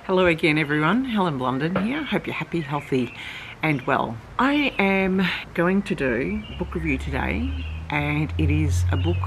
Hello again everyone, Helen Blunden here. Hope you're happy, healthy and well. I am going to do a book review today, and it is a book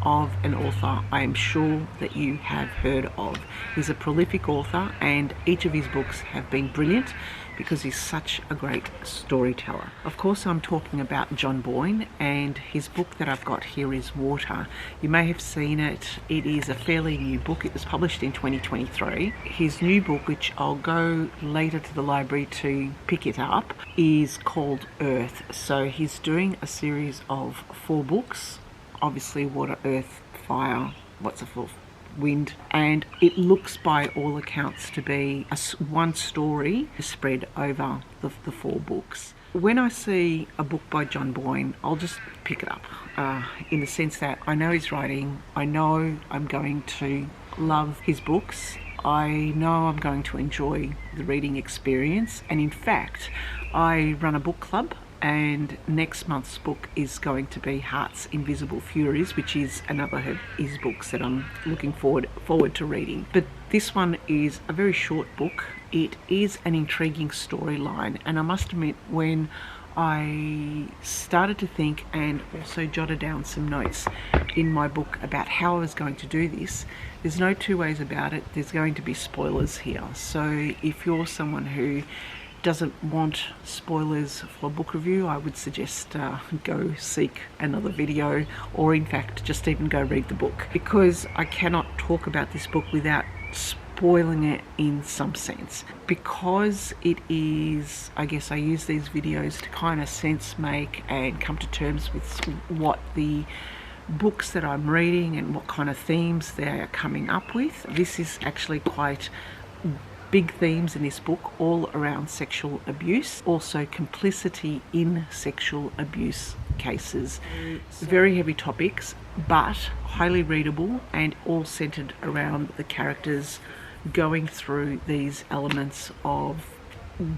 of an author I am sure that you have heard of. He's a prolific author and each of his books have been brilliant because he's such a great storyteller. Of course, I'm talking about John Boyne, and his book that I've got here is Water. You may have seen it. It is a fairly new book. It was published in 2023. His new book, which I'll go later to the library to pick it up, is called Earth. So he's doing a series of 4 books. Obviously water, earth, fire, what's the fourth? Wind. And it looks by all accounts to be one story spread over the 4 books. When I see a book by John Boyne, I'll just pick it up in the sense that I know his writing, I know I'm going to love his books, I know I'm going to enjoy the reading experience, and in fact I run a book club, and next month's book is going to be Heart's Invisible Furies, which is another of his books that I'm looking forward to reading. But this one is a very short book. It is an intriguing storyline, and I must admit, when I started to think and also jotted down some notes in my book about how I was going to do this, there's no two ways about it. There's going to be spoilers here. So if you're someone who doesn't want spoilers for a book review, I would suggest go seek another video, or in fact just even go read the book, because I cannot talk about this book without spoiling it in some sense, because it is, I guess I use these videos to kind of sense make and come to terms with what the books that I'm reading and what kind of themes they are coming up with. This is actually quite big themes in this book, all around sexual abuse, also complicity in sexual abuse cases. Very heavy topics, but highly readable, and all centered around the characters going through these elements of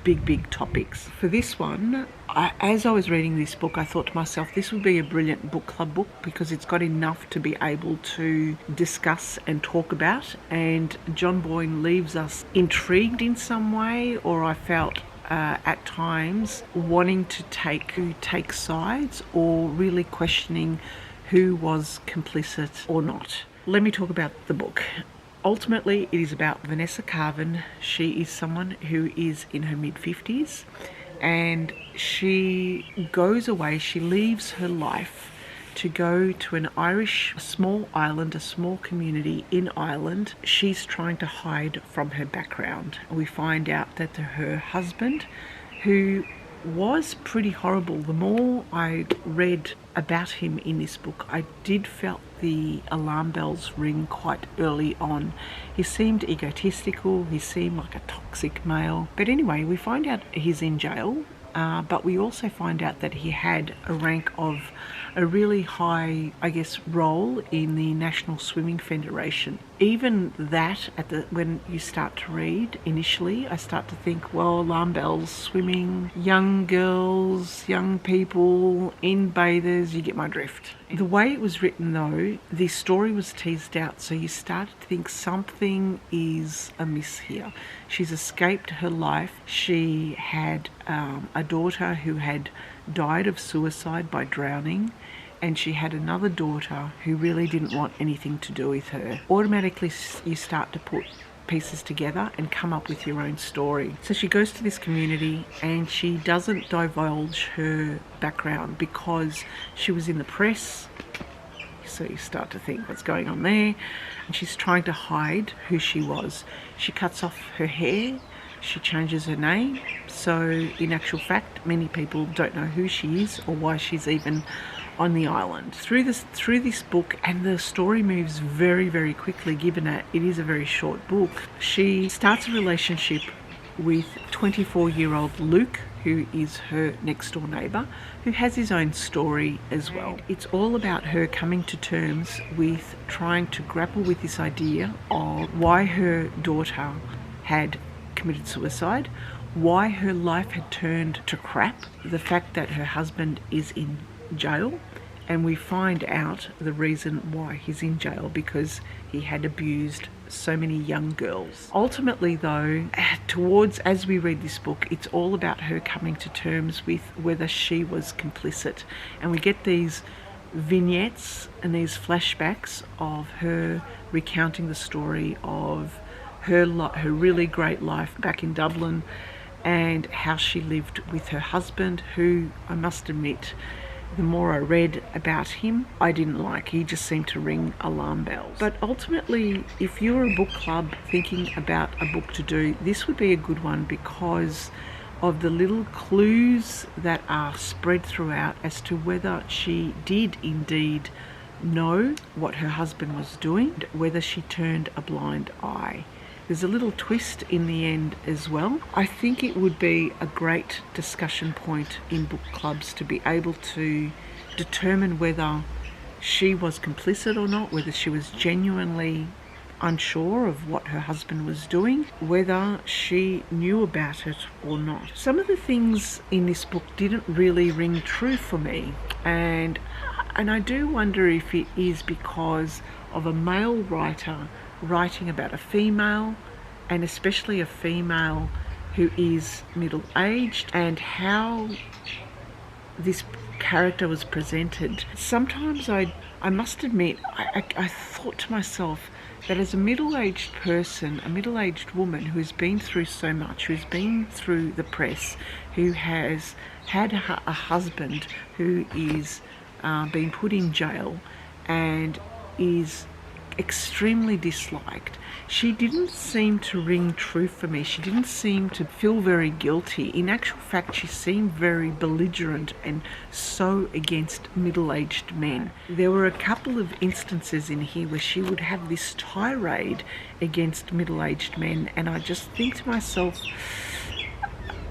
big topics. For this one, as I was reading this book, I thought to myself, this would be a brilliant book club book because it's got enough to be able to discuss and talk about, and John Boyne leaves us intrigued in some way, or I felt at times wanting to take sides, or really questioning who was complicit or not. Let me talk about the book. Ultimately, it is about Vanessa Carvin. She is someone who is in her mid-50s, and she goes away, she leaves her life to go to an Irish small island, a small community in Ireland. She's trying to hide from her background. We find out that her husband, who was pretty horrible, the more I read about him in this book, I did felt the alarm bells ring quite early on. He seemed egotistical, he seemed like a toxic male. But anyway, we find out he's in jail, but we also find out that he had a rank of a really high, I guess, role in the National Swimming Federation. Even that, when you start to read initially, I start to think, well, alarm bells, swimming, young girls, young people in bathers, you get my drift. The way it was written though, the story was teased out, so you started to think something is amiss here. She's escaped her life. She had a daughter who had died of suicide by drowning, and she had another daughter who really didn't want anything to do with her. Automatically you start to put pieces together and come up with your own story. So she goes to this community and she doesn't divulge her background because she was in the press. So you start to think what's going on there, and she's trying to hide who she was. She cuts off her hair, she changes her name, so in actual fact many people don't know who she is or why she's even on the island. Through this book, and the story moves very quickly given that it is a very short book, she starts a relationship with 24-year-old Luke, who is her next door neighbour, who has his own story as well. It's all about her coming to terms with trying to grapple with this idea of why her daughter had committed suicide, why her life had turned to crap, the fact that her husband is in jail, and we find out the reason why he's in jail, because he had abused so many young girls. Ultimately though, as we read this book, it's all about her coming to terms with whether she was complicit. And we get these vignettes and these flashbacks of her recounting the story of her really great life back in Dublin, and how she lived with her husband, who, I must admit, the more I read about him, I didn't like. He just seemed to ring alarm bells. But ultimately, if you're a book club thinking about a book to do, this would be a good one because of the little clues that are spread throughout as to whether she did indeed know what her husband was doing, whether she turned a blind eye. There's a little twist in the end as well. I think it would be a great discussion point in book clubs to be able to determine whether she was complicit or not, whether she was genuinely unsure of what her husband was doing, whether she knew about it or not. Some of the things in this book didn't really ring true for me, and I do wonder if it is because of a male writer writing about a female, and especially a female who is middle-aged, and how this character was presented. Sometimes I must admit, I thought to myself that as a middle-aged person, a middle-aged woman who has been through so much, who's been through the press, who has had a husband who is been put in jail and is extremely disliked, she didn't seem to ring true for me. She didn't seem to feel very guilty. In actual fact, she seemed very belligerent and so against middle-aged men. There were a couple of instances in here where she would have this tirade against middle-aged men, and I just think to myself,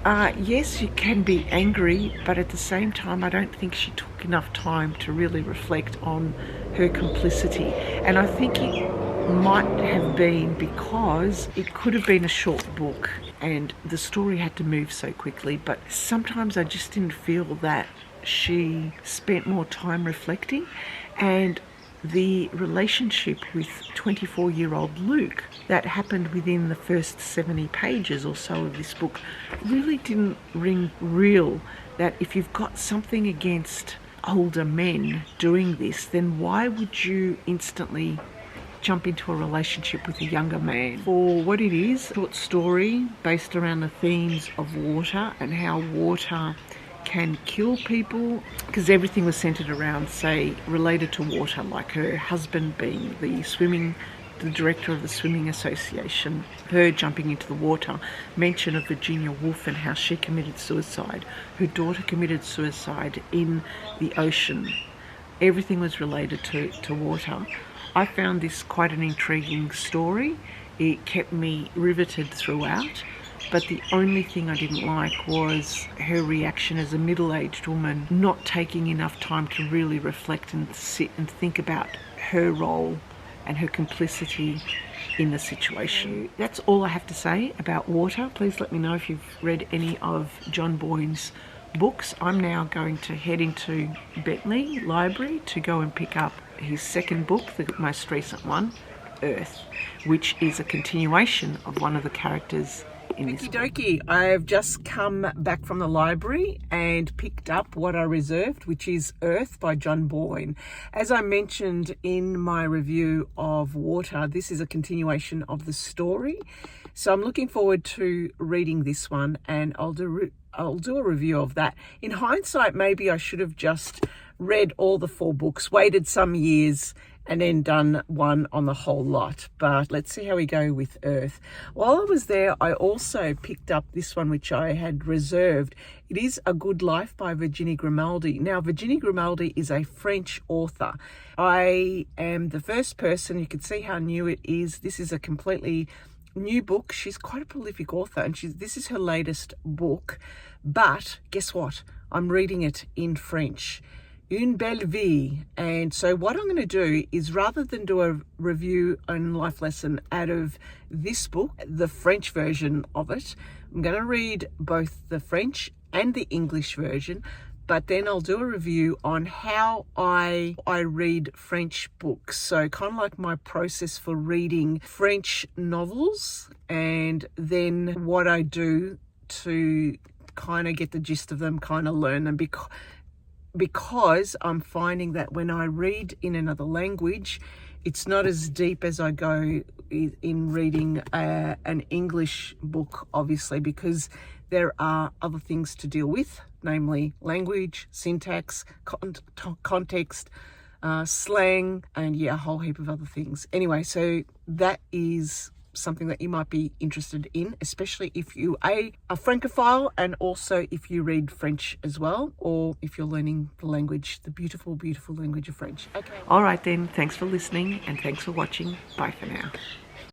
yes, you can be angry, but at the same time, I don't think she took enough time to really reflect on her complicity. And I think it might have been because it could have been a short book and the story had to move so quickly, but sometimes I just didn't feel that she spent more time reflecting. And the relationship with 24-year-old Luke that happened within the first 70 pages or so of this book really didn't ring real. That if you've got something against older men doing this, then why would you instantly jump into a relationship with a younger man? For what it is, a short story based around the themes of water and how water can kill people, because everything was centered around, say, related to water, like her husband being the director of the swimming association, her jumping into the water, mention of Virginia Woolf and how she committed suicide, her daughter committed suicide in the ocean. Everything was related to water. I found this quite an intriguing story. It kept me riveted throughout. But the only thing I didn't like was her reaction as a middle-aged woman, not taking enough time to really reflect and sit and think about her role and her complicity in the situation. That's all I have to say about water. Please let me know if you've read any of John Boyne's books. I'm now going to head into Bentley Library to go and pick up his second book, the most recent one, Earth, which is a continuation of one of the characters in this book. Okie dokie, I've just come back from the library and picked up what I reserved, which is Earth by John Boyne. As I mentioned in my review of Water, this is a continuation of the story. So I'm looking forward to reading this one, and I'll do a review of that. In hindsight, maybe I should have just read all the 4 books, waited some years, and then done one on the whole lot. But let's see how we go with Earth. While I was there, I also picked up this one, which I had reserved. It is A Good Life by Virginie Grimaldi. Now, Virginie Grimaldi is a French author. I am the first person, you can see how new it is. This is a completely new book. She's quite a prolific author, and this is her latest book. But guess what? I'm reading it in French. Une belle vie. And so what I'm going to do is, rather than do a review and life lesson out of this book, the French version of it, I'm going to read both the French and the English version. but then I'll do a review on how I read French books. So kind of like my process for reading French novels, and then what I do to kind of get the gist of them, kind of learn them, because I'm finding that when I read in another language, it's not as deep as I go in reading an English book, obviously, because there are other things to deal with, namely language, syntax, context, slang, and a whole heap of other things. Anyway, so that is something that you might be interested in, especially if you are a Francophile, and also if you read French as well, or if you're learning the language, the beautiful, beautiful language of French. Okay. All right then, thanks for listening and thanks for watching. Bye for now.